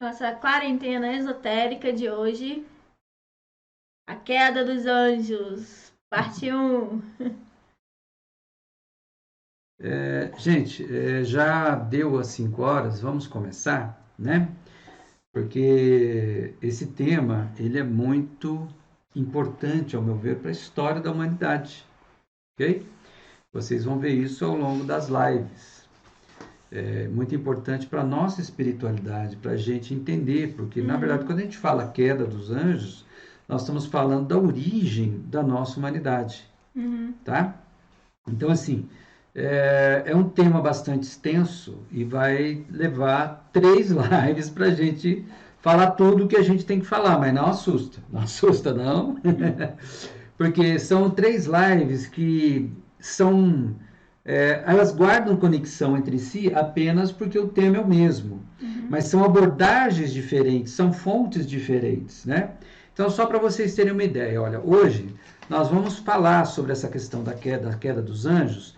Nossa quarentena esotérica de hoje, a queda dos anjos, parte 1. Gente, já deu as 5 horas, vamos começar, né? Porque esse tema, ele é muito importante, ao meu ver, para a história da humanidade, ok? Vocês vão ver isso ao longo das lives. É muito importante para a nossa espiritualidade, para a gente entender, porque, na verdade, quando a gente fala queda dos anjos, nós estamos falando da origem da nossa humanidade, tá? Então, assim, é um tema bastante extenso e vai levar 3 lives para a gente falar tudo o que a gente tem que falar, mas não assusta não, porque são 3 lives que são, elas guardam conexão entre si apenas porque o tema é o mesmo, mas são abordagens diferentes, são fontes diferentes, né? Então, só para vocês terem uma ideia, olha, hoje nós vamos falar sobre essa questão da queda dos anjos,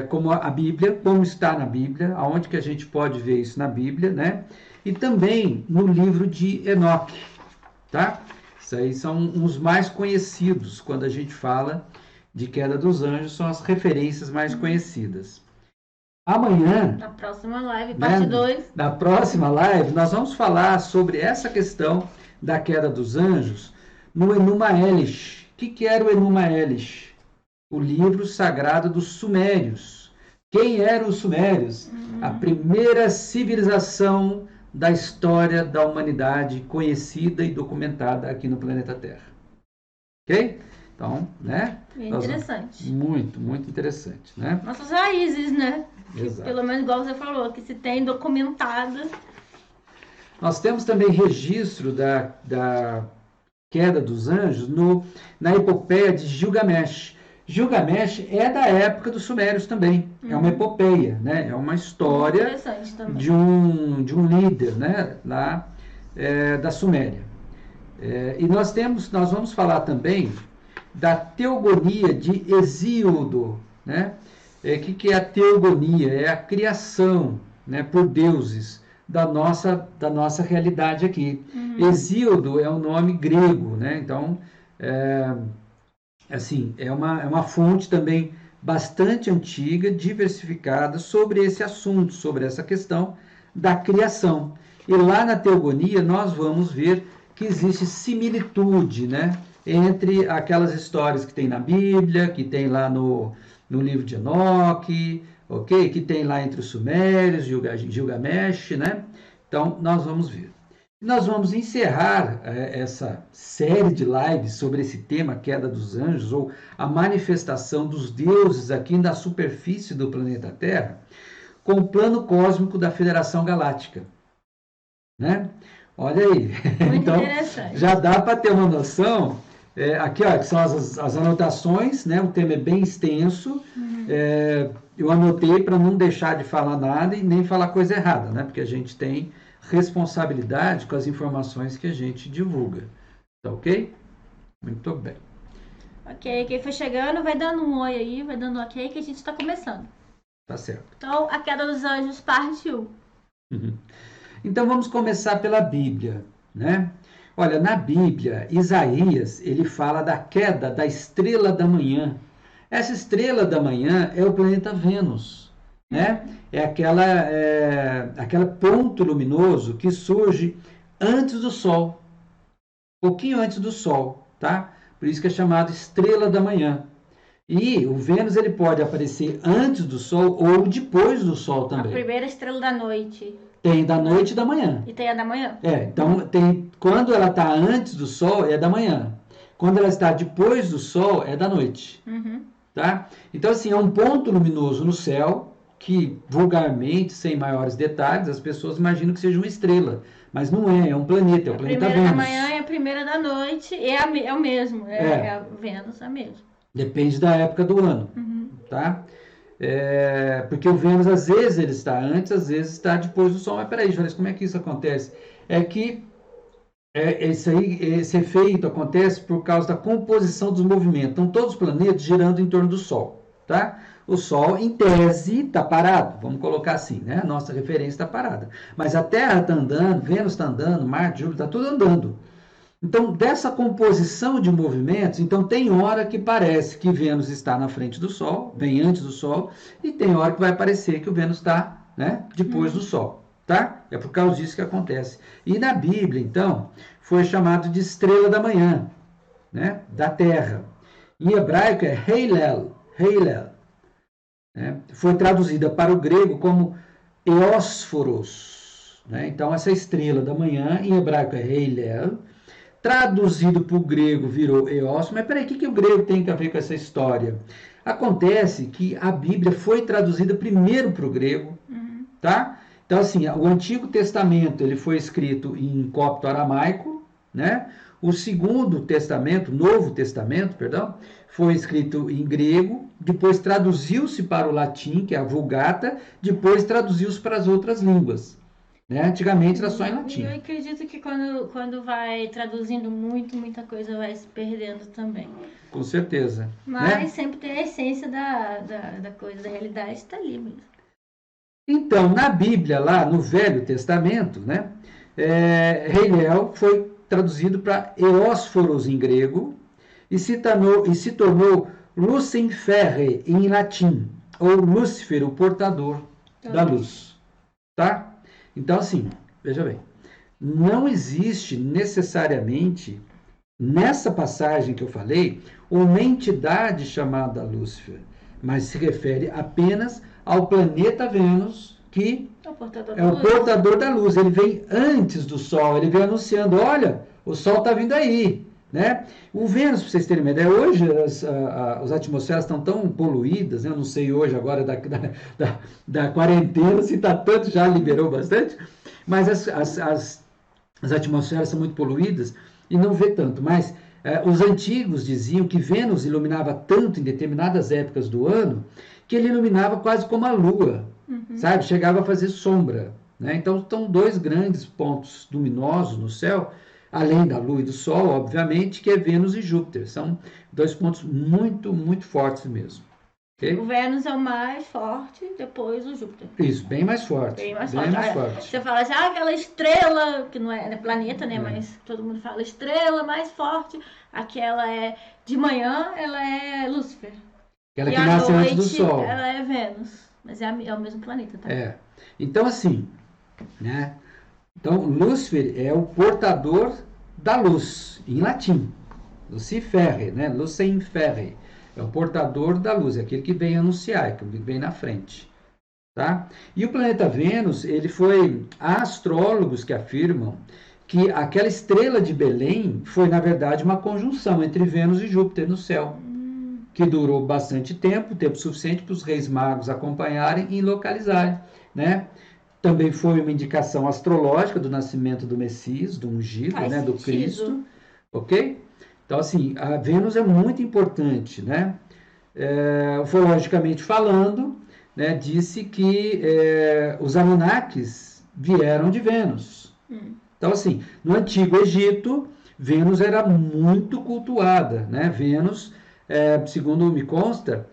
como a Bíblia, como está na Bíblia, aonde que a gente pode ver isso na Bíblia, né? E também no livro de Enoque, tá? Isso aí são os mais conhecidos quando a gente fala de queda dos anjos, são as referências mais conhecidas. Amanhã, Na próxima live, parte 2. na próxima live, nós vamos falar sobre essa questão da queda dos anjos no Enuma Elish. O que era o Enuma Elish? O livro sagrado dos Sumérios. Quem eram os Sumérios? A primeira civilização da história da humanidade conhecida e documentada aqui no planeta Terra. Ok? Então, né? Interessante. Muito, muito interessante, né? Nossas raízes, né? Exato. Pelo menos igual você falou, que se tem documentada. Nós temos também registro da queda dos anjos na epopeia de Gilgamesh. Gilgamesh é da época dos Sumérios também. É uma epopeia, né? É uma história de um líder, né? Lá da Suméria. E nós vamos falar também da teogonia de Hesíodo, né? Que é a teogonia? É a criação, né, por deuses da nossa realidade aqui. Hesíodo é um nome grego, né? Então, assim, é uma fonte também bastante antiga, diversificada sobre esse assunto, sobre essa questão da criação. E lá na teogonia nós vamos ver que existe similitude, né, entre aquelas histórias que tem na Bíblia, que tem lá no livro de Enoque, ok? Que tem lá entre os Sumérios, Gilgamesh, né? Então, nós vamos ver. Nós vamos encerrar essa série de lives sobre esse tema, queda dos anjos, ou a manifestação dos deuses aqui na superfície do planeta Terra, com o plano cósmico da Federação Galáctica. Né? Olha aí. Muito então, interessante. já dá para ter uma noção. Aqui, ó, que são as anotações, né? O tema é bem extenso. Eu anotei para não deixar de falar nada e nem falar coisa errada, né? Porque a gente tem responsabilidade com as informações que a gente divulga. Tá ok? Muito bem. Ok, quem for chegando vai dando um oi aí, vai dando um ok que a gente está começando. Tá certo. Então, a queda dos anjos, parte 1. Então, vamos começar pela Bíblia, né? Olha, na Bíblia, Isaías, ele fala da queda da estrela da manhã. Essa estrela da manhã é o planeta Vênus, né? É aquele ponto luminoso que surge antes do Sol, pouquinho antes do Sol, tá? Por isso que é chamado estrela da manhã. E o Vênus ele pode aparecer antes do Sol ou depois do Sol também. A primeira estrela da noite. Tem da noite e da manhã. E tem a da manhã? Então quando ela está antes do Sol é da manhã. Quando ela está depois do Sol é da noite. Tá? Então, assim, é um ponto luminoso no céu que, vulgarmente, sem maiores detalhes, as pessoas imaginam que seja uma estrela. Mas não é um planeta, é o planeta Vênus. A primeira da manhã é a primeira da noite, é o mesmo, é a Vênus, é a mesma. Depende da época do ano, tá? Porque o Vênus, às vezes, ele está antes, às vezes está depois do Sol. Mas peraí, Jonas, como é que isso acontece? É que esse efeito acontece por causa da composição dos movimentos. Então, todos os planetas girando em torno do Sol. tá? O Sol, em tese, está parado. Vamos colocar assim, né? A nossa referência está parada. Mas a Terra está andando, Vênus está andando, Marte, Júpiter, está tudo andando. Então, dessa composição de movimentos, então tem hora que parece que Vênus está na frente do Sol, bem antes do Sol, e tem hora que vai parecer que o Vênus está, né, depois do Sol, tá? É por causa disso que acontece. E na Bíblia, então, foi chamado de estrela da manhã, né, da Terra. Em hebraico é Heilel, Heilel. Né? Foi traduzida para o grego como Eósforos. Né? Então, essa estrela da manhã, em hebraico é Heilel, traduzido para o grego virou Eos. Mas peraí, o que o grego tem a ver com essa história? Acontece que a Bíblia foi traduzida primeiro para o grego, tá? Então, assim, o Antigo Testamento ele foi escrito em copto-aramaico, né? O Segundo Testamento, Novo Testamento, perdão, foi escrito em grego, depois traduziu-se para o latim, que é a Vulgata, depois traduziu-se para as outras línguas. Né? Antigamente era só em latim. Eu acredito que quando vai traduzindo muita coisa vai se perdendo também. Com certeza. Mas né? sempre tem a essência da coisa, da realidade está ali mesmo. Então, na Bíblia, lá no Velho Testamento, né, Heilel foi traduzido para Eósforos em grego e se tornou Luciferre em latim, ou Lúcifer, o portador da luz. Tá? Então, assim, veja bem, não existe necessariamente, nessa passagem que eu falei, uma entidade chamada Lúcifer, mas se refere apenas ao planeta Vênus, que é o portador da luz. Ele vem antes do Sol, ele vem anunciando, olha, o Sol está vindo aí. Né? O Vênus, para vocês terem uma ideia, hoje as atmosferas estão tão poluídas, né? Eu não sei hoje agora da quarentena, se está tanto, já liberou bastante, mas as atmosferas são muito poluídas e não vê tanto, mas os antigos diziam que Vênus iluminava tanto em determinadas épocas do ano, que ele iluminava quase como a Lua, sabe? Chegava a fazer sombra. Né? Então, estão dois grandes pontos luminosos no céu, além da Lua e do Sol, obviamente, que é Vênus e Júpiter. São dois pontos muito, muito fortes mesmo. Okay? O Vênus é o mais forte, depois o Júpiter. Isso, bem mais forte. Bem mais forte. Você fala assim, aquela estrela, que não é planeta, né? Mas todo mundo fala estrela mais forte, aquela é de manhã, ela é Lúcifer. Aquela que nasce antes do Sol. Ela é Vênus, mas é o mesmo planeta, tá? Então, assim, né? Então, Lúcifer é o portador da luz, em latim. Luciferre, né? Luciferre. É o portador da luz, é aquele que vem anunciar, é aquele que vem na frente. Tá? E o planeta Vênus, há astrólogos que afirmam que aquela estrela de Belém foi, na verdade, uma conjunção entre Vênus e Júpiter no céu, que durou bastante tempo suficiente para os reis magos acompanharem e localizarem, né? Também foi uma indicação astrológica do nascimento do Messias, do ungido, né, do Cristo. Ok? Então, assim, a Vênus é muito importante, né? Ufologicamente falando, né, disse que os Anunnakis vieram de Vênus. Então, assim, no Antigo Egito, Vênus era muito cultuada, né? Vênus, segundo me consta,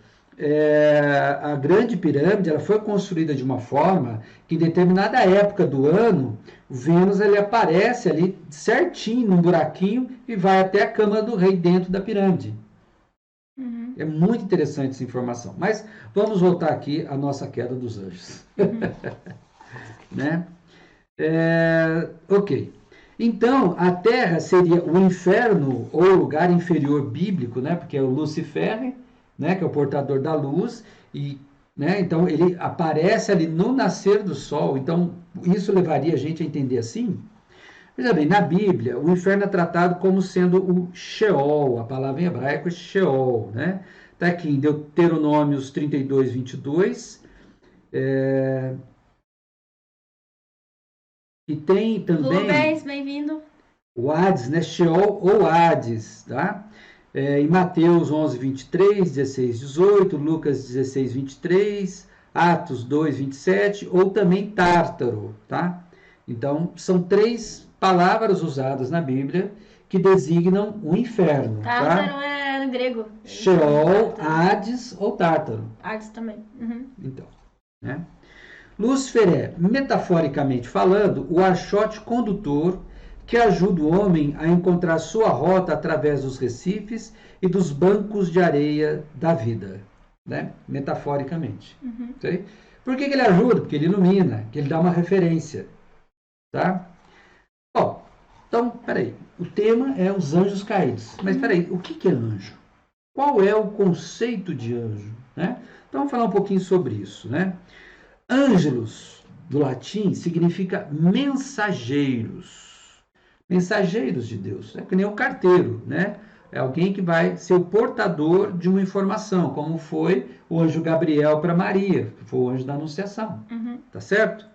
a grande pirâmide ela foi construída de uma forma que em determinada época do ano Vênus ele aparece ali certinho num buraquinho e vai até a cama do rei dentro da pirâmide. É muito interessante essa informação, mas vamos voltar aqui à nossa queda dos anjos. Né? Ok, então a Terra seria o inferno ou lugar inferior bíblico, né? Porque é o Lucifer, né, que é o portador da luz, e, né, então ele aparece ali no nascer do sol. Então, isso levaria a gente a entender assim. Veja bem, na Bíblia, o inferno é tratado como sendo o Sheol, a palavra em hebraico é Sheol, né? Está aqui em Deuteronômios 32, 22. E tem também... Rubens, bem-vindo. O Hades, né? Sheol ou Hades, tá? Em Mateus 11, 23, 16, 18, Lucas 16, 23, Atos 2, 27, ou também Tártaro, tá? Então, são três palavras usadas na Bíblia que designam o inferno. Tártaro Tá? é no grego. Sheol, Hades ou Tártaro. Hades também. Uhum. Então, né? Lúcifer é, metaforicamente falando, o archote condutor que ajuda o homem a encontrar sua rota através dos recifes e dos bancos de areia da vida, né? Metaforicamente. Uhum. Okay? Por que ele ajuda? Porque ele ilumina, que ele dá uma referência. Tá? Bom, então, peraí. O tema é os anjos caídos. Mas peraí, o que é anjo? Qual é o conceito de anjo? Né? Então, vamos falar um pouquinho sobre isso. Né? Ângelos, do latim, significa mensageiros. Mensageiros de Deus. É que nem o carteiro, né? É alguém que vai ser o portador de uma informação, como foi o anjo Gabriel para Maria, que foi o anjo da Anunciação. Uhum. Tá certo?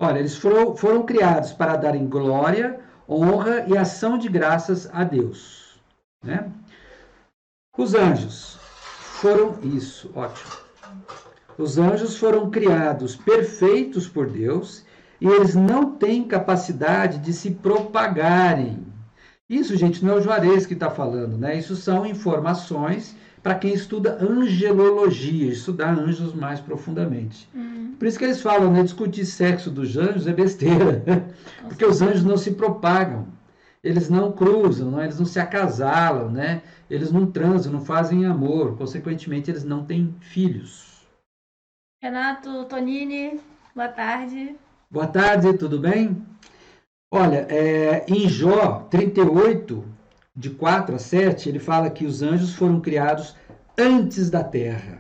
Olha, eles foram criados para darem glória, honra e ação de graças a Deus. Né? Os anjos foram isso, ótimo. Os anjos foram criados perfeitos por Deus e eles não têm capacidade de se propagarem. Isso, gente, não é o Juarez que está falando, né? Isso são informações para quem estuda angelologia, estudar anjos mais profundamente. Por isso que eles falam, né? Discutir sexo dos anjos é besteira, porque os anjos não se propagam, eles não cruzam, né? Eles não se acasalam, né? Eles não transam, não fazem amor, consequentemente eles não têm filhos. Renato Tonini, boa tarde. Boa tarde, tudo bem? Olha, em Jó 38, de 4 a 7, ele fala que os anjos foram criados antes da terra.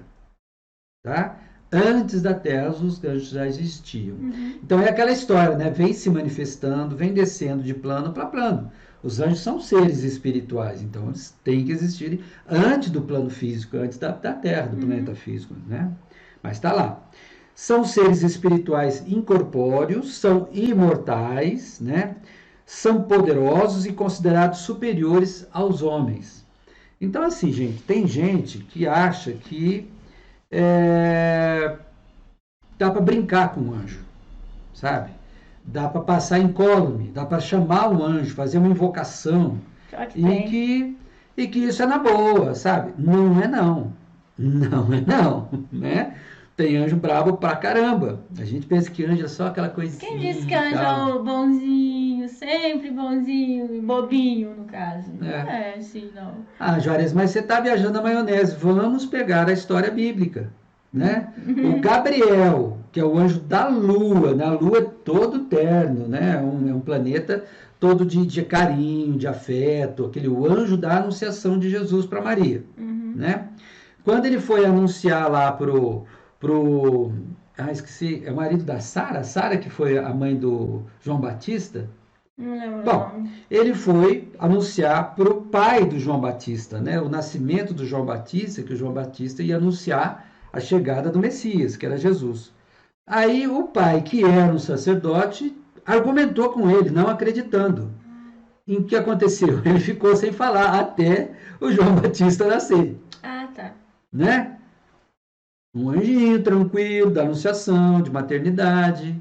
Tá? Antes da terra, os anjos já existiam. Então é aquela história, né? Vem se manifestando, vem descendo de plano para plano. Os anjos são seres espirituais, então eles têm que existir antes do plano físico, antes da terra, do planeta físico, né? Mas está lá. São seres espirituais incorpóreos, são imortais, né? São poderosos e considerados superiores aos homens. Então, assim, gente, tem gente que acha que dá para brincar com o anjo, sabe? Dá para passar incólume, dá para chamar o anjo, fazer uma invocação e que isso é na boa, sabe? Não é não. Não é não, né? Tem anjo brabo pra caramba. A gente pensa que anjo é só aquela coisinha. Quem disse que anjo é o bonzinho, sempre bonzinho e bobinho, no caso? Não é assim, não. Ah, Juarez, mas você está viajando na maionese. Vamos pegar a história bíblica, né? O Gabriel, que é o anjo da Lua, né? A Lua é todo terno, né? É um planeta todo de carinho, de afeto, o anjo da anunciação de Jesus para Maria, né? Quando ele foi anunciar lá esqueci, é o marido da Sara, que foi a mãe do João Batista. Não lembro. Bom, ele foi anunciar para o pai do João Batista, né? O nascimento do João Batista, que o João Batista ia anunciar a chegada do Messias, que era Jesus. Aí o pai, que era um sacerdote, argumentou com ele, não acreditando. Em que aconteceu? Ele ficou sem falar até o João Batista nascer. Ah, tá. Né? Um anjinho tranquilo, da anunciação, de maternidade.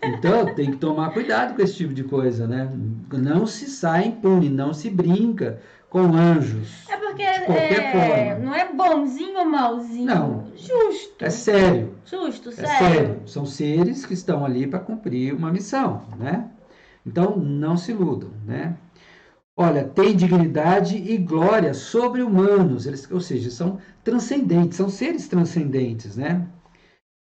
Então, tem que tomar cuidado com esse tipo de coisa, né? Não se sai impune, não se brinca com anjos. É porque de qualquer forma. não é bonzinho ou malzinho. Não. Justo. É sério. Justo, É sério. sério. São seres que estão ali para cumprir uma missão, né? Então, não se iludam, né? Olha, tem dignidade e glória sobre-humanos, ou seja, são transcendentes, são seres transcendentes, né?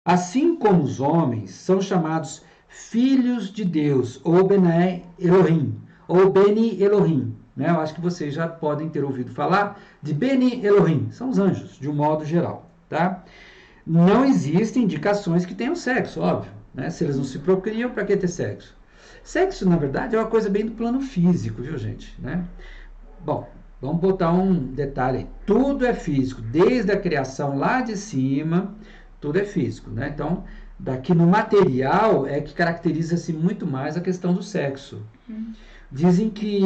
Assim como os homens são chamados filhos de Deus, ou Bene Elohim, ou Beni Elohim, né? Eu acho que vocês já podem ter ouvido falar de Beni Elohim, são os anjos, de um modo geral, tá? Não existem indicações que tenham sexo, óbvio, né? Se eles não se procriam, para que ter sexo? Sexo, na verdade, é uma coisa bem do plano físico, viu, gente? Né? Bom, vamos botar um detalhe aí. Tudo é físico, desde a criação lá de cima, tudo é físico, né? Então, daqui no material é que caracteriza-se muito mais a questão do sexo. Dizem que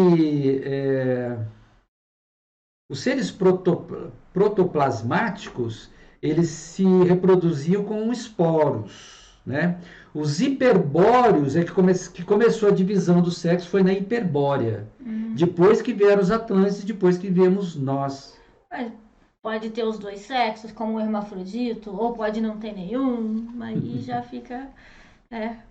os seres protoplasmáticos, eles se reproduziam com esporos. né? Os hiperbóreos é que começou a divisão do sexo, foi na Hiperbórea. Depois que vieram os Atlântidas, depois que viemos nós. Mas pode ter os dois sexos, como o hermafrodito, ou pode não ter nenhum, aí já fica,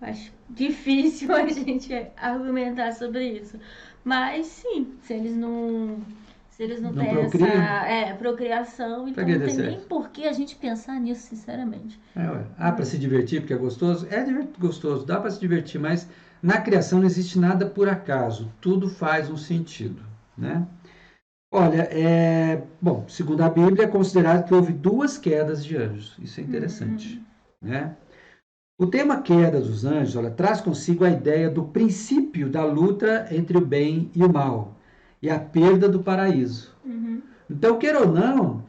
acho difícil a gente argumentar sobre isso. Mas sim, se eles não têm essa procriação, então não tem nem por que a gente pensar nisso, sinceramente. Para se divertir, porque é gostoso? É gostoso, dá para se divertir, mas na criação não existe nada por acaso, tudo faz um sentido, né? Olha, bom, segundo a Bíblia, é considerado que houve 2 quedas de anjos, isso é interessante, né? O tema queda dos anjos, olha, traz consigo a ideia do princípio da luta entre o bem e o mal, e a perda do paraíso. Então, queira ou não,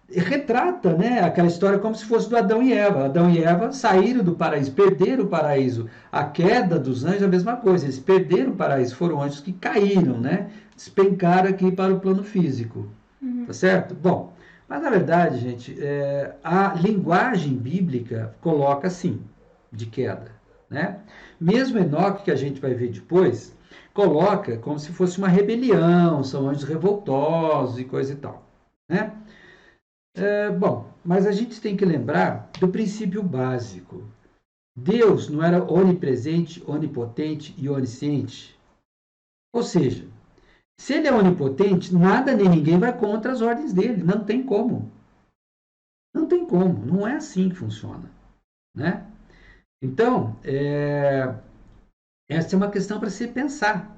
retrata, né, aquela história como se fosse do Adão e Eva. Adão e Eva saíram do paraíso, perderam o paraíso. A queda dos anjos é a mesma coisa, eles perderam o paraíso, foram anjos que caíram, né, despencaram aqui para o plano físico. Tá certo? Bom, mas na verdade, gente, a linguagem bíblica coloca assim, de queda, né? Mesmo Enoque, que a gente vai ver depois, coloca como se fosse uma rebelião, são anjos revoltosos e coisa e tal, né? Bom, mas a gente tem que lembrar do princípio básico. Deus não era onipresente, onipotente e onisciente? Ou seja, se ele é onipotente, nada nem ninguém vai contra as ordens dele. Não tem como. Não tem como. Não é assim que funciona, né? Então, essa é uma questão para se pensar.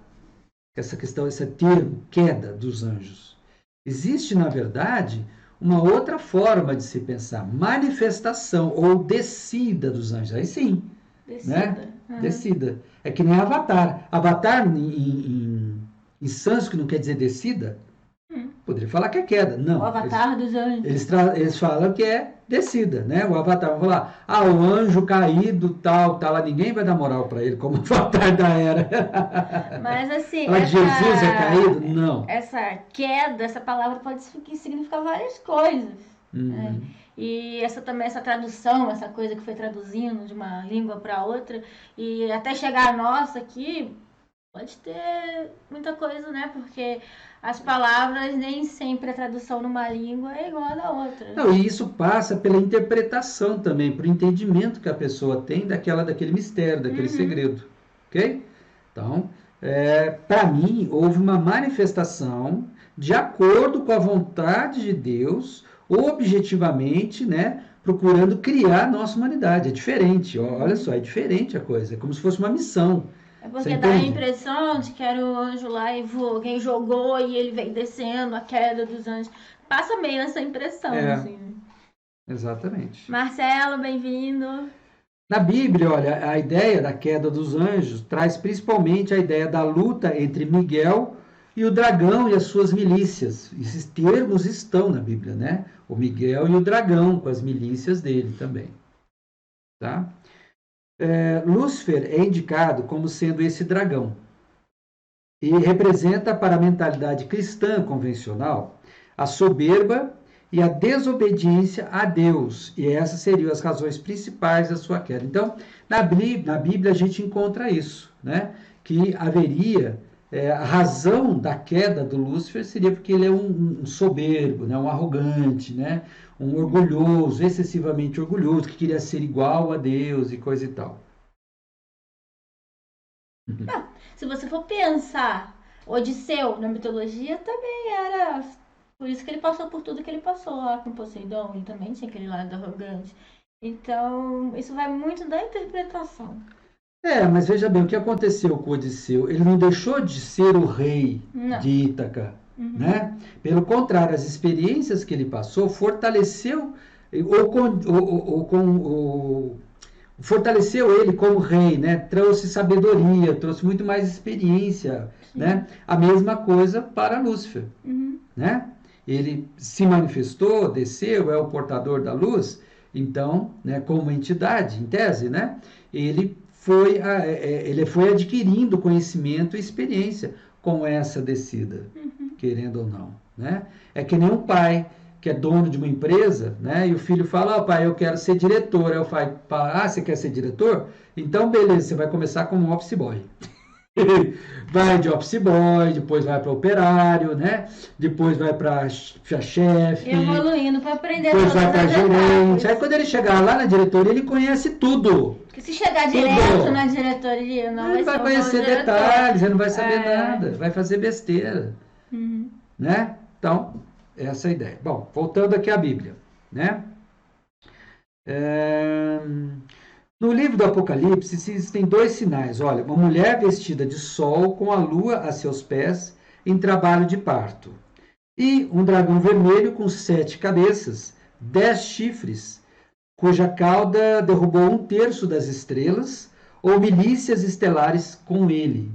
Essa questão, esse termo, queda dos anjos. Existe, na verdade, uma outra forma de se pensar, manifestação ou descida dos anjos. Aí sim. Descida. Né? Descida. É que nem Avatar. Avatar em sânscrito não quer dizer descida? Poderia falar que é queda. Não. O avatar dos anjos. Eles falam que é descida, né? O avatar, vamos falar, o anjo caído, tal, lá, ninguém vai dar moral para ele, como o avatar da era. Mas assim, Jesus é caído? Não. Essa queda, essa palavra pode significar várias coisas. Né? E essa tradução, essa coisa que foi traduzindo de uma língua para outra, e até chegar a nossa aqui, pode ter muita coisa, né? Porque as palavras, nem sempre a tradução numa língua é igual a da outra. Não, e isso passa pela interpretação também, por entendimento que a pessoa tem daquele mistério, daquele segredo. Ok? Então, para mim, houve uma manifestação de acordo com a vontade de Deus, objetivamente, né? Procurando criar a nossa humanidade. É diferente, olha só, é diferente a coisa. É como se fosse uma missão. É porque dá a impressão de que era o anjo lá e alguém jogou e ele veio descendo, a queda dos anjos. Passa meio essa impressão, assim. Exatamente. Marcelo, bem-vindo. Na Bíblia, olha, a ideia da queda dos anjos traz principalmente a ideia da luta entre Miguel e o dragão e as suas milícias. Esses termos estão na Bíblia, né? O Miguel e o dragão, com as milícias dele também. Tá? Lúcifer é indicado como sendo esse dragão e representa para a mentalidade cristã convencional a soberba e a desobediência a Deus, e essas seriam as razões principais da sua queda. Então, na Bíblia a gente encontra isso, né? Que haveria a razão da queda do Lúcifer seria porque ele é um soberbo, né? Um arrogante, né? Um orgulhoso, excessivamente orgulhoso, que queria ser igual a Deus e coisa e tal. Se você for pensar, Odisseu na mitologia também era, por isso que ele passou por tudo que ele passou lá com Poseidon, ele também tinha aquele lado arrogante. Então, isso vai muito da interpretação. Mas veja bem, o que aconteceu com Odisseu? Ele não deixou de ser o rei de Ítaca, né? Pelo contrário, as experiências que ele passou fortaleceu fortaleceu ele como rei, né? Trouxe sabedoria, trouxe muito mais experiência, né? A mesma coisa para Lúcifer, né? Ele se manifestou, desceu, é o portador da luz, então, né, como entidade, em tese, né? Ele foi adquirindo conhecimento e experiência com essa descida, querendo ou não, né? É que nem um pai que é dono de uma empresa, né? E o filho fala, pai, eu quero ser diretor. Aí o pai fala, você quer ser diretor? Então, beleza, você vai começar como office boy. Vai de office boy, depois vai para operário, né? Depois vai para chefe, evoluindo para aprender depois todas vai para as gerente. Aí etapas. quando ele chegar lá na diretoria, ele conhece tudo. Porque se chegar Tudo. direto na diretoria, não Ele vai vai ser um bom conhecer diretor. detalhes, ele não vai saber nada, vai fazer besteira, Uhum. né? Então, essa é a ideia. Bom, voltando aqui à Bíblia, né? No livro do Apocalipse existem dois sinais. Olha, uma mulher vestida de sol com a lua a seus pés em trabalho de parto. E um dragão vermelho com 7 cabeças, 10 chifres, cuja cauda derrubou 1/3 das estrelas, ou milícias estelares com ele.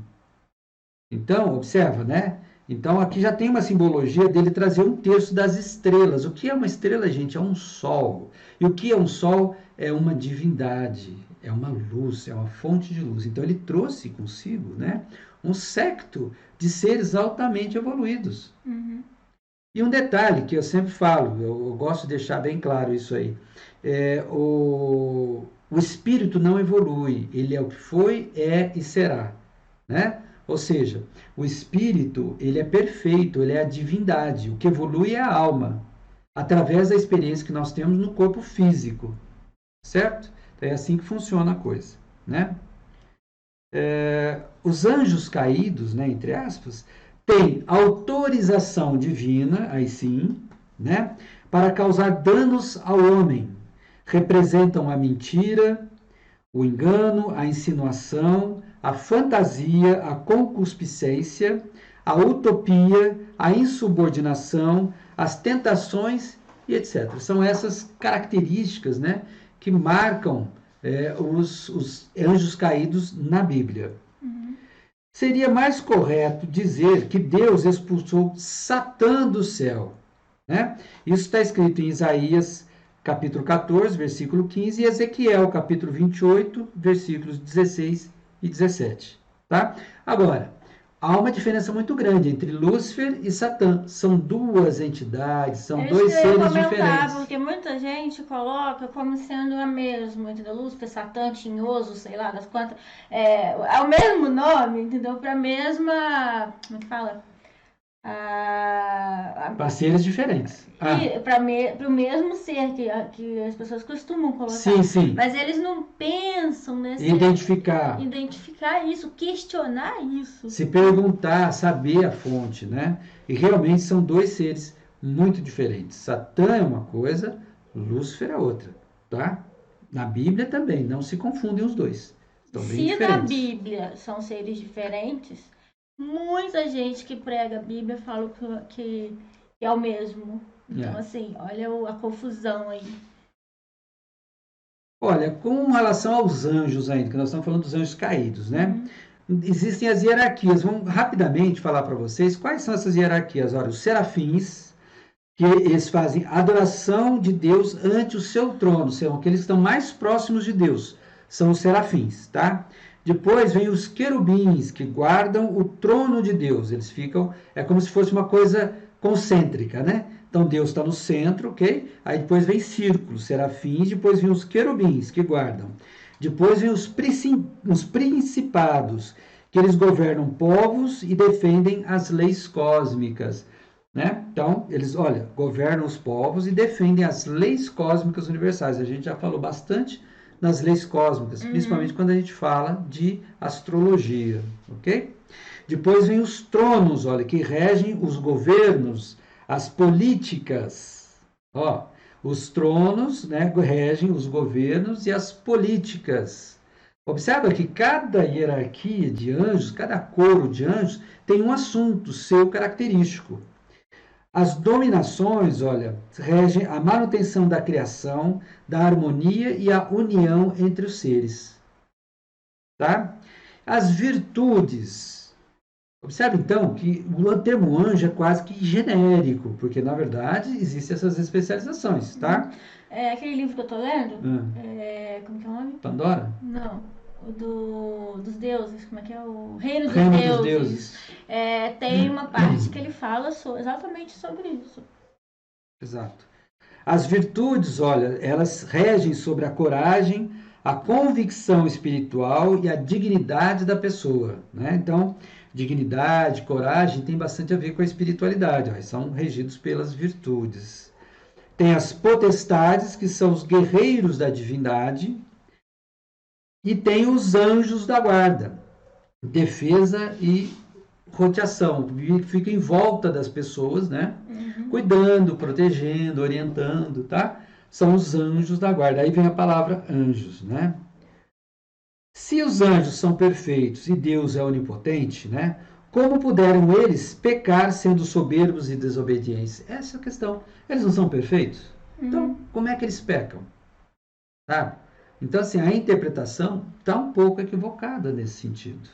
Então, observa, né? Então, aqui já tem uma simbologia dele trazer 1/3 das estrelas. O que é uma estrela, gente? É um sol. E o que é um sol? É uma divindade, é uma luz, é uma fonte de luz. Então, ele trouxe consigo, né, um séquito de seres altamente evoluídos. Uhum. E um detalhe que eu sempre falo, eu gosto de deixar bem claro isso aí, o espírito não evolui, ele é o que foi, é e será, né? Ou seja, o espírito, ele é perfeito, ele é a divindade, o que evolui é a alma, através da experiência que nós temos no corpo físico, certo? Então é assim que funciona a coisa, né? Os anjos caídos, né, entre aspas, têm autorização divina, aí sim, né, para causar danos ao homem. Representam a mentira, o engano, a insinuação, a fantasia, a concupiscência, a utopia, a insubordinação, as tentações e etc. São essas características, né, que marcam os anjos caídos na Bíblia. Uhum. Seria mais correto dizer que Deus expulsou Satã do céu, né? Isso está escrito em Isaías capítulo 14, versículo 15, e Ezequiel capítulo 28, versículos 16 e 17. Tá? Agora, há uma diferença muito grande entre Lúcifer e Satã. São duas entidades, são dois seres diferentes. Porque muita gente coloca como sendo a mesma, entendeu? Lúcifer, Satã, Tinhoso, sei lá das quantas. É o mesmo nome, entendeu? Para a mesma. Como é que fala? Para seres diferentes. Para o mesmo ser que as pessoas costumam colocar. Sim, sim. Mas eles não pensam nesse. Identificar isso, questionar isso. Se perguntar, saber a fonte, né? E realmente são dois seres muito diferentes. Satã é uma coisa, Lúcifer é outra, tá? Na Bíblia também, não se confundem os dois. Estão bem diferentes. Se na Bíblia são seres diferentes, muita gente que prega a Bíblia fala que é o mesmo. Então, assim, olha a confusão aí. Olha, com relação aos anjos ainda, que nós estamos falando dos anjos caídos, né? Existem as hierarquias. Vamos rapidamente falar para vocês quais são essas hierarquias. Olha, os serafins, que eles fazem adoração de Deus ante o seu trono, são aqueles que estão mais próximos de Deus, são os serafins, tá? Depois vem os querubins, que guardam o trono de Deus. Eles ficam, é como se fosse uma coisa concêntrica, né? Então Deus está no centro, ok? Aí depois vem círculos, serafins, depois vem os querubins, que guardam. Depois vem os principados, que eles governam povos e defendem as leis cósmicas, né? Então, eles, olha, governam os povos e defendem as leis cósmicas universais. A gente já falou bastante nas leis cósmicas, principalmente quando a gente fala de astrologia, ok? Depois vem os tronos, olha, que regem os governos, as políticas. Ó, os tronos, né, regem os governos e as políticas. Observa que cada hierarquia de anjos, cada coro de anjos, tem um assunto seu característico. As dominações, olha, regem a manutenção da criação, da harmonia e a união entre os seres. Tá? As virtudes. Observe, então, que o termo anjo é quase que genérico, porque, na verdade, existem essas especializações, tá? É aquele livro que eu tô lendo, como que é o nome? Pandora? Não. Dos deuses, como é que é? O Reino dos Reino Deuses. dos Deuses. Tem uma parte que ele fala exatamente sobre isso. Exato. As virtudes, olha, elas regem sobre a coragem, a convicção espiritual e a dignidade da pessoa, né? Então, dignidade, coragem tem bastante a ver com a espiritualidade, ó, são regidos pelas virtudes. Tem as potestades, que são os guerreiros da divindade, e tem os anjos da guarda, defesa e roteação, fica em volta das pessoas, né? Cuidando, protegendo, orientando, tá? São os anjos da guarda. Aí vem a palavra anjos, né? Se os anjos são perfeitos e Deus é onipotente, né? Como puderam eles pecar sendo soberbos e desobedientes? Essa é a questão. Eles não são perfeitos? Então, como é que eles pecam? Sabe? Então, assim, a interpretação está um pouco equivocada nesse sentido.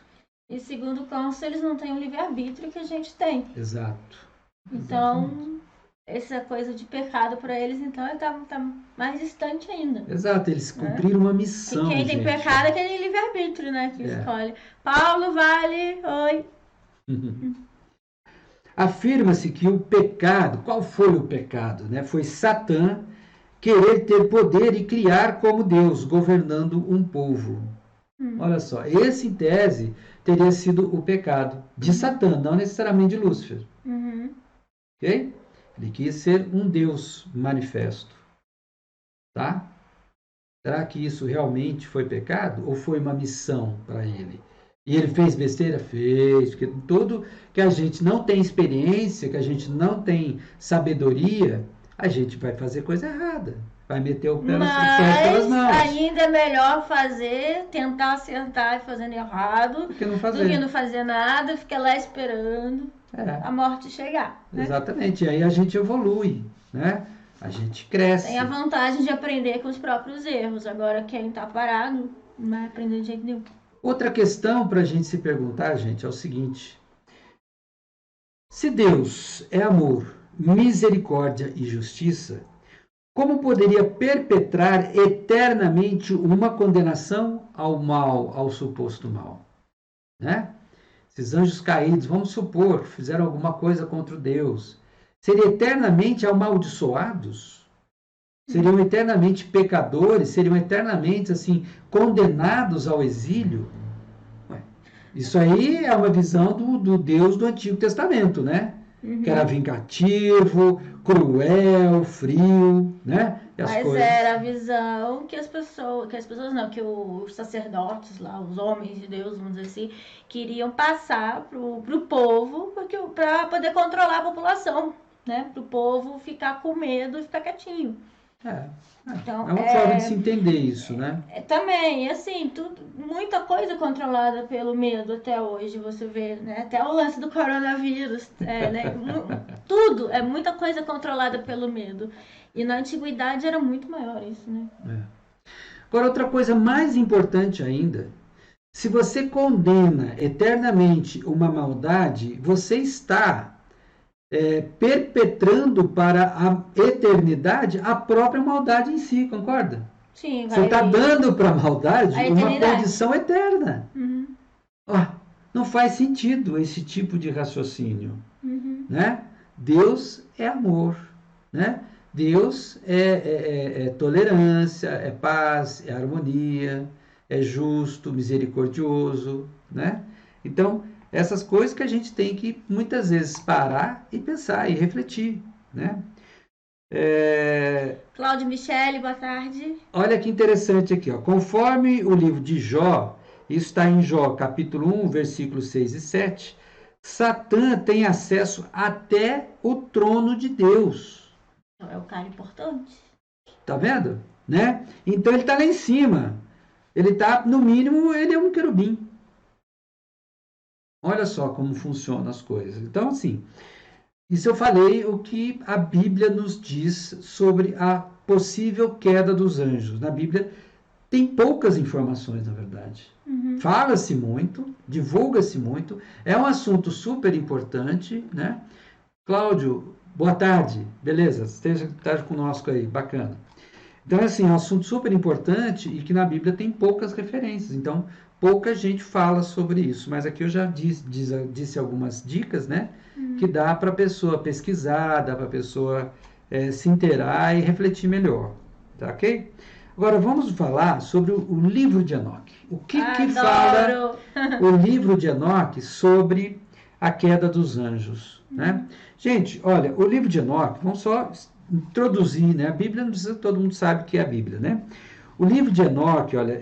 E segundo consta, eles não têm o livre-arbítrio que a gente tem. Exato. Então, Exatamente. essa coisa de pecado para eles, então, tá mais distante ainda. Exato, eles cumpriram uma missão, que quem tem gente. pecado é quem tem livre-arbítrio, né? Que É. escolhe. Paulo, vale, oi. Afirma-se que o pecado, qual foi o pecado? Né? Foi Satã querer ter poder e criar como Deus, governando um povo. Olha só, esse em tese teria sido o pecado de Satã, não necessariamente de Lúcifer. Ok? Ele quis ser um Deus manifesto. Tá? Será que isso realmente foi pecado ou foi uma missão para ele? E ele fez besteira? Fez. Porque tudo que a gente não tem experiência, que a gente não tem sabedoria, a gente vai fazer coisa errada. Vai meter o pé pelas mãos. Ainda é melhor tentar acertar e fazendo errado, do que não fazer. Do que não fazer nada, ficar lá esperando a morte chegar. Né? Exatamente. E aí a gente evolui, né? A gente cresce. Tem a vantagem de aprender com os próprios erros. Agora, quem tá parado não vai aprender de jeito nenhum. Outra questão para a gente se perguntar, gente, é o seguinte: se Deus é amor, misericórdia e justiça, como poderia perpetrar eternamente uma condenação ao mal, ao suposto mal? Né? Esses anjos caídos, vamos supor, fizeram alguma coisa contra Deus, seriam eternamente amaldiçoados? Seriam eternamente pecadores? Seriam eternamente assim condenados ao exílio? Isso aí é uma visão do Deus do Antigo Testamento, né? Que era vingativo, cruel, frio, né? Mas era a visão que as pessoas não, que os sacerdotes lá, os homens de Deus, vamos dizer assim, queriam passar pro povo, para poder controlar a população, né? Para o povo ficar com medo e ficar quietinho. Então, é uma forma de se entender isso, né? Também, assim, muita coisa controlada pelo medo até hoje, você vê, né? Até o lance do coronavírus, né? Tudo, muita coisa controlada pelo medo. E na antiguidade era muito maior isso, né? Agora, outra coisa mais importante ainda, se você condena eternamente uma maldade, você está perpetrando para a eternidade a própria maldade em si, concorda? Sim, você está dando para a maldade uma condição eterna. Não faz sentido esse tipo de raciocínio. Né? Deus é amor. Né? Deus é tolerância, é paz, é harmonia, é justo, misericordioso. Né? Então, essas coisas que a gente tem que muitas vezes parar e pensar e refletir, né? Cláudio Michele, boa tarde. Olha que interessante aqui, ó. Conforme o livro de Jó, isso está em Jó, capítulo 1, versículos 6 e 7, Satã tem acesso até o trono de Deus. É um cara importante. Tá vendo? Né? Então ele está lá em cima. Ele está, no mínimo, ele é um querubim. Olha só como funcionam as coisas. Então, assim, isso eu falei o que a Bíblia nos diz sobre a possível queda dos anjos. Na Bíblia tem poucas informações, na verdade. Fala-se muito, divulga-se muito, é um assunto super importante, né? Cláudio, boa tarde, beleza, esteja conosco aí, bacana. Então, assim, é um assunto super importante e que na Bíblia tem poucas referências. Então, pouca gente fala sobre isso, mas aqui eu já disse algumas dicas, né? Que dá para a pessoa pesquisar, dá para a pessoa se inteirar e refletir melhor. Tá ok? Agora vamos falar sobre o livro de Enoque. O que fala o livro de Enoque sobre a queda dos anjos, né? Gente, olha, o livro de Enoque, vamos só introduzir, né? A Bíblia não precisa, todo mundo sabe o que é a Bíblia, né? O livro de Enoque, olha,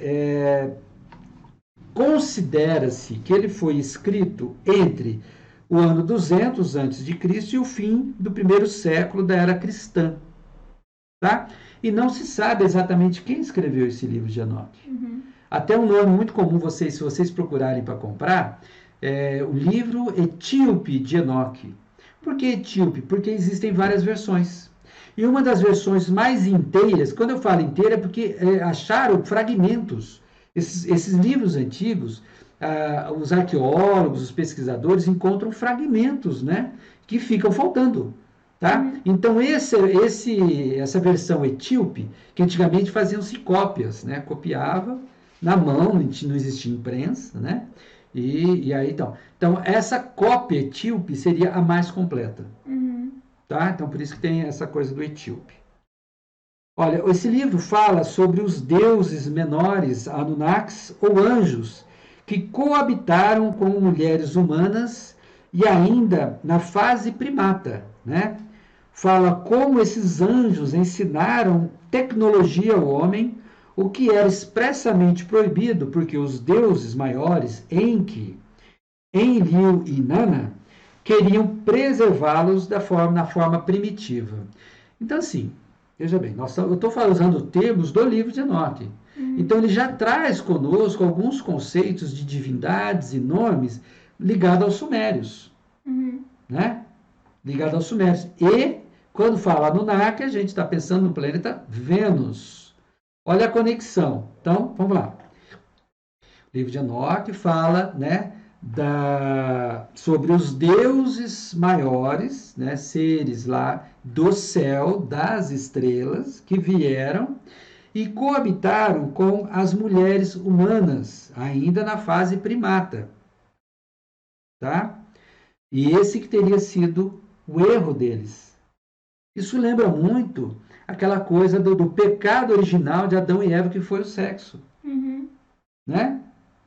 considera-se que ele foi escrito entre o ano 200 a.C. e o fim do primeiro século da era cristã, tá? E não se sabe exatamente quem escreveu esse livro de Enoque. Até um nome muito comum, se vocês procurarem para comprar, é o livro Etíope de Enoque. Por que Etíope? Porque existem várias versões. E uma das versões mais inteiras, quando eu falo inteira, é porque acharam fragmentos. Esses livros antigos, os arqueólogos, os pesquisadores encontram fragmentos, né, que ficam faltando. Tá? Então, essa versão etíope, que antigamente faziam-se cópias, né? Copiava na mão, não existia imprensa, né? E aí, então, essa cópia etíope seria a mais completa. Tá? Então, por isso que tem essa coisa do etíope. Olha, esse livro fala sobre os deuses menores, Anunnakis ou anjos, que coabitaram com mulheres humanas e ainda na fase primata, né? Fala como esses anjos ensinaram tecnologia ao homem, o que era expressamente proibido, porque os deuses maiores, Enki, Enlil e Nana, queriam preservá-los na forma primitiva. Então, assim, veja bem, eu estou usando termos do livro de Enoque. Então, ele já traz conosco alguns conceitos de divindades e nomes ligados aos sumérios. Né? Ligados aos sumérios. E, quando fala Anunnaki, a gente está pensando no planeta Vênus. Olha a conexão. Então, vamos lá. O livro de Enoque fala, né, sobre os deuses maiores, né, seres lá do céu, das estrelas, que vieram e coabitaram com as mulheres humanas, ainda na fase primata. Tá? E esse que teria sido o erro deles. Isso lembra muito aquela coisa do pecado original de Adão e Eva, que foi o sexo. Né?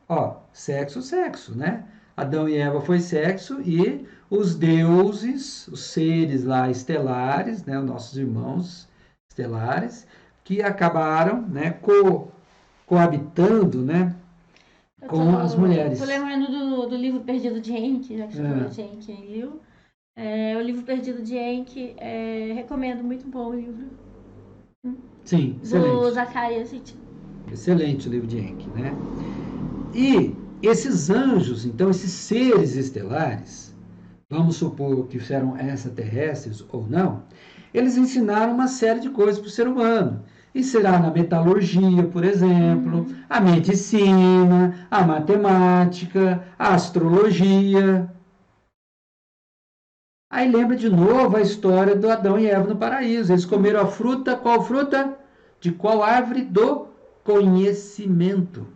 Ó, sexo, né? Adão e Eva foi sexo e os deuses, os seres lá estelares, né, os nossos irmãos estelares, que acabaram, né, coabitando, né, com as mulheres. Estou lembrando do livro Perdido de Enki, já que você falou de Enki e Enlil. O livro Perdido de Enki, recomendo, muito bom o livro. Sim, excelente. Do Zacarias. Excelente o livro de Enki, né? E esses anjos, então, esses seres estelares, vamos supor que eram extraterrestres ou não, eles ensinaram uma série de coisas para o ser humano. Ensinaram a metalurgia, por exemplo, a medicina, a matemática, a astrologia. Aí lembra de novo a história do Adão e Eva no paraíso. Eles comeram a fruta, qual fruta? De qual árvore? Do conhecimento.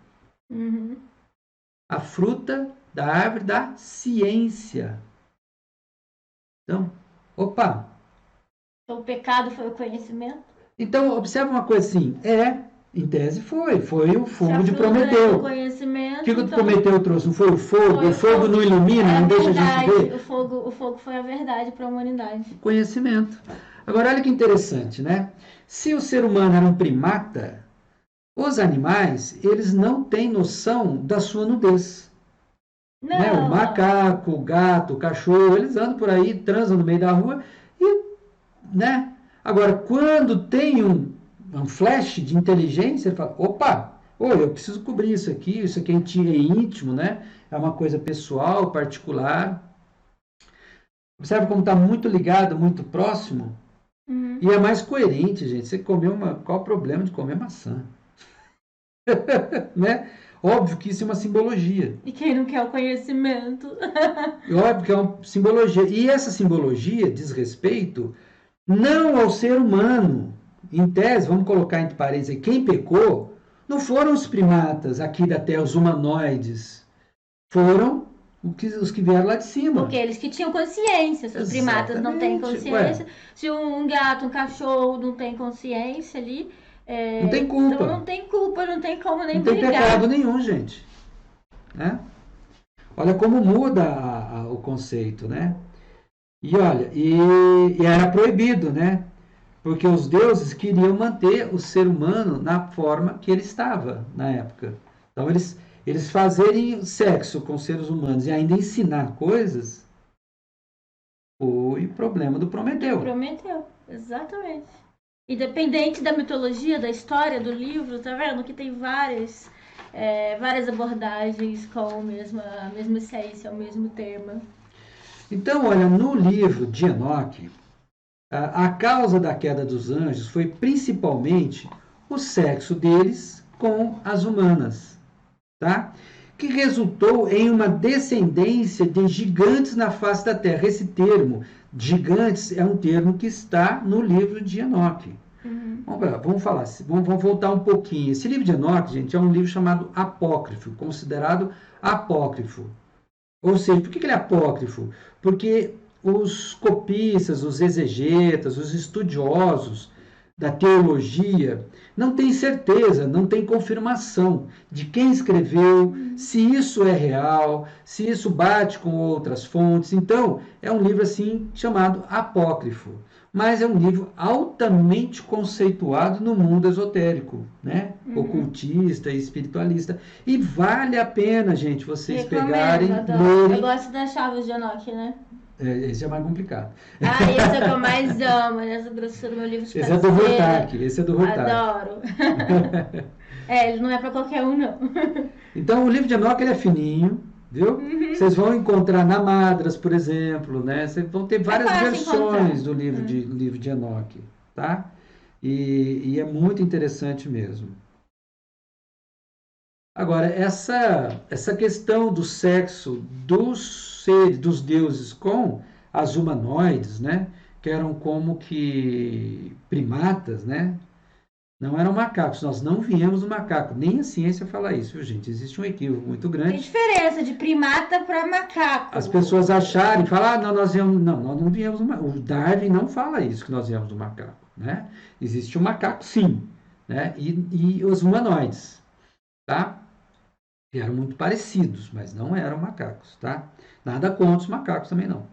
A fruta da árvore da ciência. Então, opa! Então, o pecado foi o conhecimento? Então, observa uma coisa assim, em tese foi o fogo de Prometeu. O que o Prometeu trouxe? Não foi o fogo? O fogo não ilumina, não deixa a gente ver? O fogo foi a verdade para a humanidade. Conhecimento. Agora, olha que interessante, né? Se o ser humano era um primata, os animais, eles não têm noção da sua nudez. Não. Né? O macaco, o gato, o cachorro, eles andam por aí, transam no meio da rua e, né? Agora, quando tem um flash de inteligência, ele fala, opa, eu preciso cobrir isso aqui é íntimo, né? É uma coisa pessoal, particular. Observe como está muito ligado, muito próximo. E é mais coerente, gente. Você comeu qual o problema de comer maçã? Né? Óbvio que isso é uma simbologia. E quem não quer o conhecimento? Óbvio que é uma simbologia. E essa simbologia diz respeito não ao ser humano. Em tese, vamos colocar entre parênteses, quem pecou não foram os primatas aqui da Terra, os humanoides. Foram os que vieram lá de cima. Porque eles que tinham consciência. Se os primatas não têm consciência, se um gato, um cachorro não tem consciência ali, não tem culpa. Então não tem culpa, não tem como nem brigar. Não tem pecado nenhum, gente. Né? Olha como muda o conceito, né? E olha, e era proibido, né? Porque os deuses queriam manter o ser humano na forma que ele estava na época. Então eles fazerem sexo com seres humanos e ainda ensinar coisas foi o problema do Prometeu. Prometeu, exatamente. Independente da mitologia, da história do livro, tá vendo? Que tem várias abordagens com a mesma essência, o mesmo tema. Então, olha, no livro de Enoque, a causa da queda dos anjos foi principalmente o sexo deles com as humanas, tá? Que resultou em uma descendência de gigantes na face da terra. Esse termo, gigantes, é um termo que está no livro de Enoque. Vamos voltar um pouquinho. Esse livro de Enoque, gente, é um livro chamado apócrifo, considerado apócrifo. Ou seja, por que ele é apócrifo? Porque os copistas, os exegetas, os estudiosos da teologia não têm certeza, não têm confirmação de quem escreveu, se isso é real, se isso bate com outras fontes. Então, é um livro assim chamado apócrifo, mas é um livro altamente conceituado no mundo esotérico, né? Ocultista e espiritualista. E vale a pena, gente, vocês pegarem, lerem. Eu gosto das chaves de Enoque, né? Esse é mais complicado. Esse é o que eu mais amo, essa grossura do meu livro de cabeceira. Esse é do Hurtak. Adoro. Ele não é para qualquer um, não. Então, o livro de Enoque, ele é fininho, viu? Vocês vão encontrar na Madras, por exemplo, né? Vocês vão ter várias versões do livro de Enoque, tá? E é muito interessante mesmo. Agora, essa questão do sexo dos seres, dos deuses com as humanoides, né? Que eram como que primatas, né? Não eram macacos, nós não viemos do macaco. Nem a ciência fala isso, viu, gente? Existe um equívoco muito grande. Tem diferença de primata para macaco. As pessoas acharem, falar, não, nós não viemos do macaco. O Darwin não fala isso, que nós viemos do macaco, né? Existe um macaco, sim, né? E os humanoides, tá? Eram muito parecidos, mas não eram macacos, tá? Nada contra os macacos também não.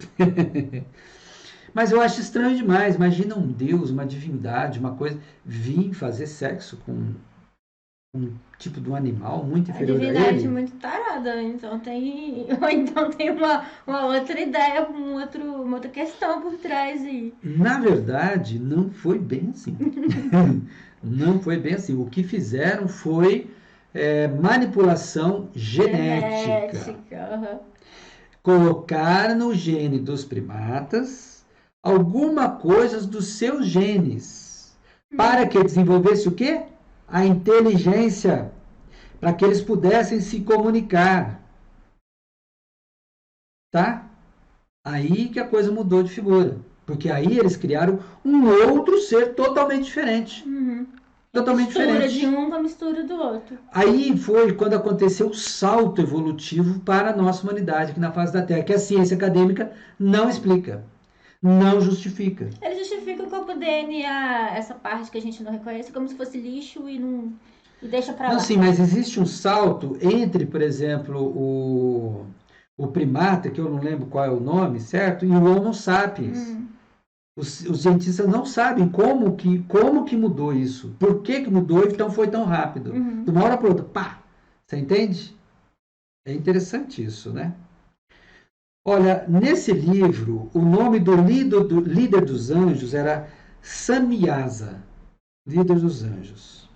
Mas eu acho estranho demais. Imagina um deus, uma divindade, uma coisa, vir fazer sexo com um tipo de um animal muito inferior a ele. A divindade muito tarada, então tem uma outra ideia, uma outra questão por trás aí. Na verdade, não foi bem assim. Não foi bem assim. O que fizeram foi manipulação genética. Colocar no gene dos primatas alguma coisa dos seus genes, para que desenvolvesse o quê? A inteligência, para que eles pudessem se comunicar. Tá? Aí que a coisa mudou de figura, porque aí eles criaram um outro ser totalmente diferente. Totalmente mistura diferente. De um com a mistura do outro. Aí foi quando aconteceu o salto evolutivo para a nossa humanidade aqui na face da Terra, que a ciência acadêmica não explica. Não justifica. Ele justifica como DNA, essa parte que a gente não reconhece, como se fosse lixo e deixa pra lá. Não, sim, mas existe um salto entre, por exemplo, o primata, que eu não lembro qual é o nome, certo? E o Homo sapiens. Os cientistas não sabem como que mudou isso. Por que mudou e então foi tão rápido. De uma hora para outra, pá! Você entende? É interessante isso, né? Olha, nesse livro, o nome do líder dos anjos era Samyaza, líder dos anjos.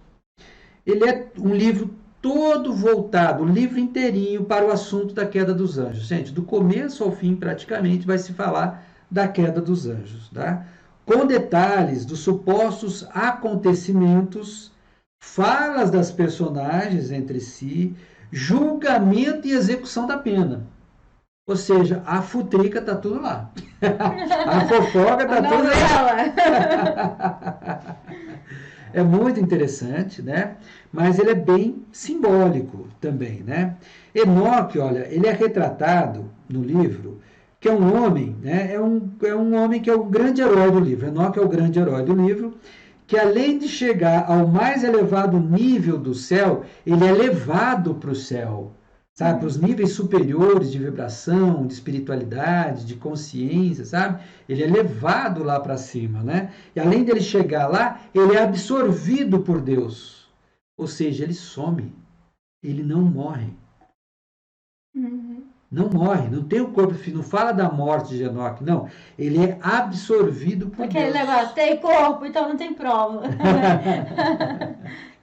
Ele é um livro todo voltado, o livro inteirinho, para o assunto da queda dos anjos. Gente, do começo ao fim, praticamente, vai se falar da queda dos anjos, tá? Com detalhes dos supostos acontecimentos, falas das personagens entre si, julgamento e execução da pena. Ou seja, a futrica tá tudo lá. A fofoca tá tudo lá. é muito interessante, né? Mas ele é bem simbólico também, né? Enoque, olha, ele é retratado no livro que é um homem, né? É um homem que é o grande herói do livro. Enoque é o grande herói do livro, que além de chegar ao mais elevado nível do céu, ele é levado para o céu, sabe? Para os níveis superiores de vibração, de espiritualidade, de consciência, sabe? Ele é levado lá para cima, né? E além dele chegar lá, ele é absorvido por Deus. Ou seja, ele some. Ele não morre. Uhum. Não morre, não tem o corpo físico, não fala da morte de Enoque, não. Ele é absorvido por Aquele Deus. negócio, tem corpo, então não tem prova.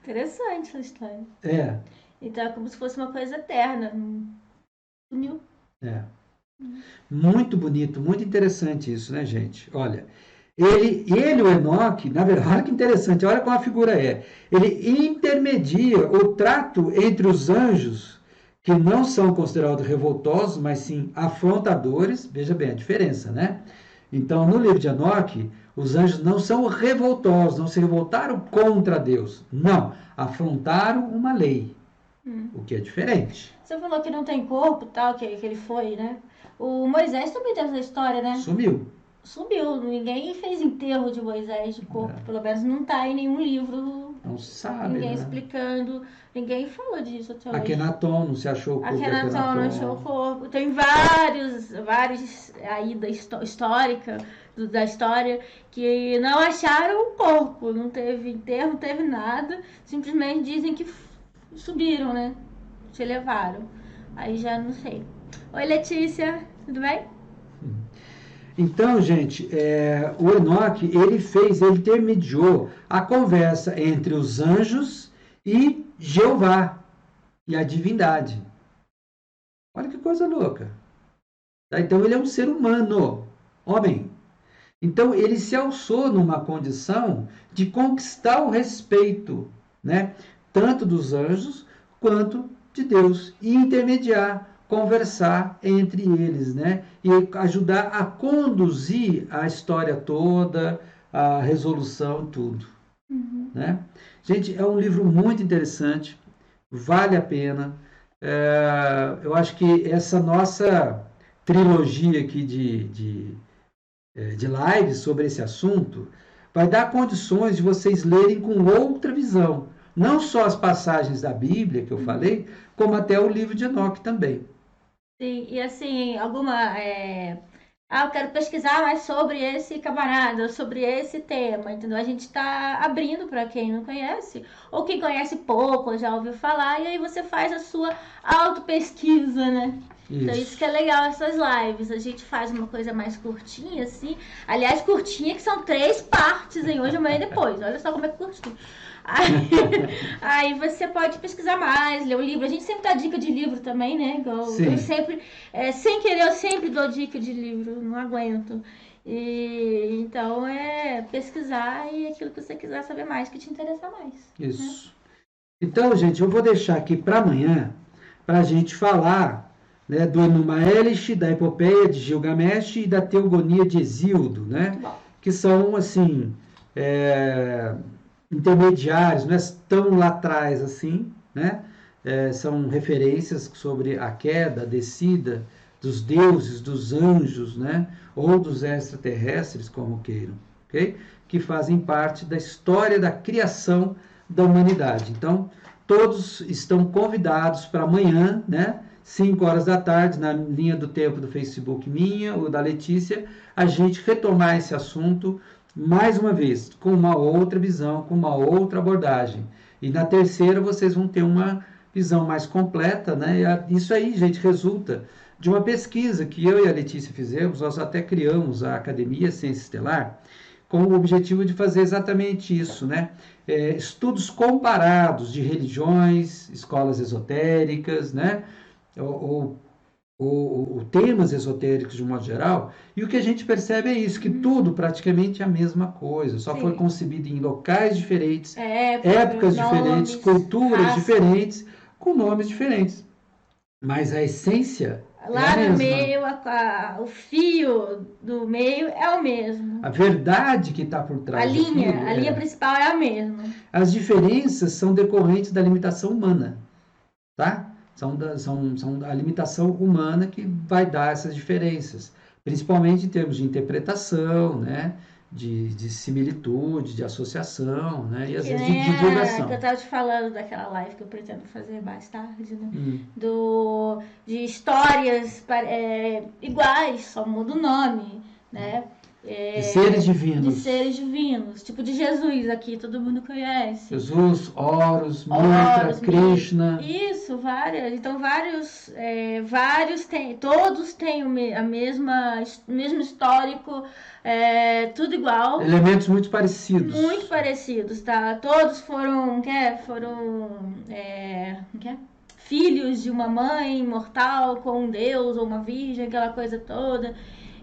Interessante essa história. É, Então é como se fosse uma coisa eterna. Sumiu. é. Muito bonito, muito interessante isso, né, gente? Olha, o Enoque, na verdade, olha que interessante, olha como a figura é. Ele intermedia o trato entre os anjos, que não são considerados revoltosos, mas sim afrontadores. Veja bem a diferença, né? Então, no livro de Enoque, os anjos não são revoltosos, não se revoltaram contra Deus. Não, afrontaram uma lei, o que é diferente. Você falou que não tem corpo, tal, que ele foi, né? O Moisés também tem essa história, né? Sumiu. Sumiu. Ninguém fez enterro de Moisés de corpo. Pelo menos não tá em nenhum livro. Não se sabe, Ninguém né? explicando. Ninguém falou disso até hoje. Akenaton, não se achou o corpo de Akenaton não achou o corpo. Tem vários aí da histórica, da história, que não acharam o corpo. Não teve enterro, não teve nada. Simplesmente dizem que subiram, né? Se levaram. Aí já não sei. Oi, Letícia, tudo bem? Então, gente, o Enoque, ele intermediou a conversa entre os anjos e Jeová, e a divindade. Olha que coisa louca. Tá? Então, ele é um ser humano, homem. Então, ele se alçou numa condição de conquistar o respeito, né? Tanto dos anjos quanto de Deus, e intermediar, conversar entre eles, né? E ajudar a conduzir a história toda, a resolução, tudo. Né? Gente, é um livro muito interessante, vale a pena. Eu acho que essa nossa trilogia aqui de lives sobre esse assunto vai dar condições de vocês lerem com outra visão. Não só as passagens da Bíblia que eu falei, como até o livro de Enoque também. Sim, e assim, eu quero pesquisar mais sobre esse camarada, sobre esse tema, entendeu? A gente está abrindo para quem não conhece, ou quem conhece pouco, ou já ouviu falar, e aí você faz a sua auto-pesquisa, né? Então isso que é legal, essas lives. A gente faz uma coisa mais curtinha, assim. Aliás, curtinha, que são 3 partes, em hoje, amanhã e depois. Olha só como é curtinho. Aí você pode pesquisar mais, ler o livro. A gente sempre dá dica de livro também, né? Eu sempre, sem querer, eu sempre dou dica de livro, não aguento. Então pesquisar e aquilo que você quiser saber mais, que te interessa mais. Isso. Né? Então, gente, eu vou deixar aqui para amanhã, para a gente falar, né, do Enuma Elish, da epopeia de Gilgamesh e da teogonia de Hesíodo, né? Que são, assim, intermediários, não é tão lá atrás assim, né? São referências sobre a queda, a descida dos deuses, dos anjos, né? Ou dos extraterrestres, como queiram, ok? Que fazem parte da história da criação da humanidade. Então, todos estão convidados para amanhã, né? 5 horas da tarde, na linha do tempo do Facebook minha ou da Letícia, a gente retomar esse assunto mais uma vez, com uma outra visão, com uma outra abordagem. E na terceira vocês vão ter uma visão mais completa, né? E isso aí, gente, resulta de uma pesquisa que eu e a Letícia fizemos. Nós até criamos a Academia Ciência Estelar com o objetivo de fazer exatamente isso, né? Estudos comparados de religiões, escolas esotéricas, né? Ou temas esotéricos de um modo geral, e o que a gente percebe é isso, que tudo praticamente é a mesma coisa, só foi concebido em locais diferentes, épocas diferentes, culturas diferentes, com nomes diferentes. Mas a essência Lá É a no mesma. meio, o fio do meio é o mesmo. A verdade que está por A trás linha, daquilo a linha principal é a mesma. As diferenças são decorrentes da limitação humana, tá? São da limitação humana que vai dar essas diferenças, principalmente em termos de interpretação, né? De similitude, de associação, né? E às Que vezes de nem divulgação. que eu tava te falando daquela live que eu pretendo fazer mais tarde, né? De histórias iguais, só muda o nome, né? De seres divinos. De seres divinos. Tipo de Jesus aqui, todo mundo conhece. Jesus, Horus, Mitra, Krishna. Isso, várias. Então, vários têm, todos têm o mesmo histórico, tudo igual. Elementos muito parecidos. Muito parecidos, tá? Todos foram filhos de uma mãe imortal com um deus ou uma virgem, aquela coisa toda.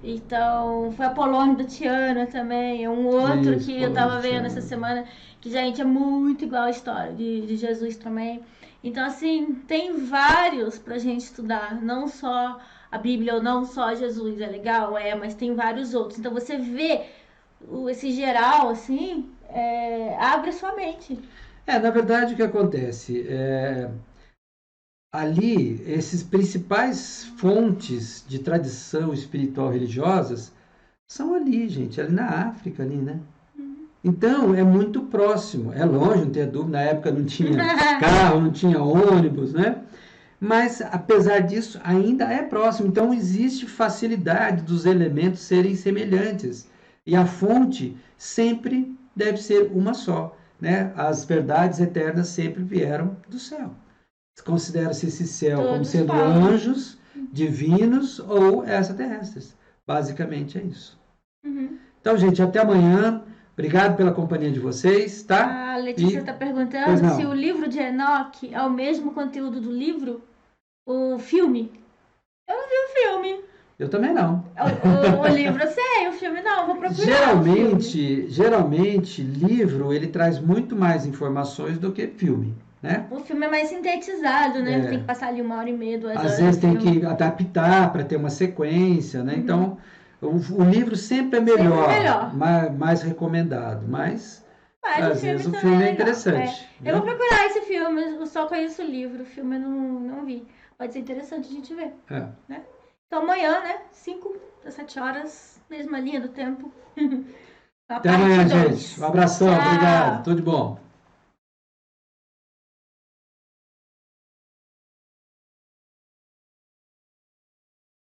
Então, foi Apolônio da Tiana também, é um outro Isso, que eu tava vendo Tiana. essa semana, que, gente, é muito igual a história de Jesus também. Então, assim, tem vários pra gente estudar, não só a Bíblia ou não só Jesus, é legal, mas tem vários outros. Então, você vê esse geral, assim, abre a sua mente. Na verdade, o que acontece? Ali, esses principais fontes de tradição espiritual religiosas são ali, gente, ali na África, ali, né? Então, é muito próximo. É longe, não tenho dúvida. Na época não tinha carro, não tinha ônibus, né? Mas, apesar disso, ainda é próximo. Então, existe facilidade dos elementos serem semelhantes. E a fonte sempre deve ser uma só, né? As verdades eternas sempre vieram do céu. Considera-se esse céu como sendo anjos, divinos ou extraterrestres. Basicamente é isso. Então, gente, até amanhã. Obrigado pela companhia de vocês, tá? A Letícia está perguntando se o livro de Enoque é o mesmo conteúdo do livro, o filme. Eu não vi o filme. Eu também não. O livro eu sei, o filme não, vou procurar. Geralmente, livro ele traz muito mais informações do que filme, né? O filme é mais sintetizado, né? Tem que passar ali 1h30, 2 horas. Às vezes tem que adaptar para ter uma sequência, né? Então, o livro sempre é melhor. Mais recomendado, mas às vezes o filme é interessante. Eu vou procurar esse filme, eu só conheço o livro, o filme eu não vi. Pode ser interessante a gente ver. Né? Então amanhã, né? 5 às 7 horas, mesma linha do tempo. Até amanhã, gente. Um abração, obrigado. Tudo de bom.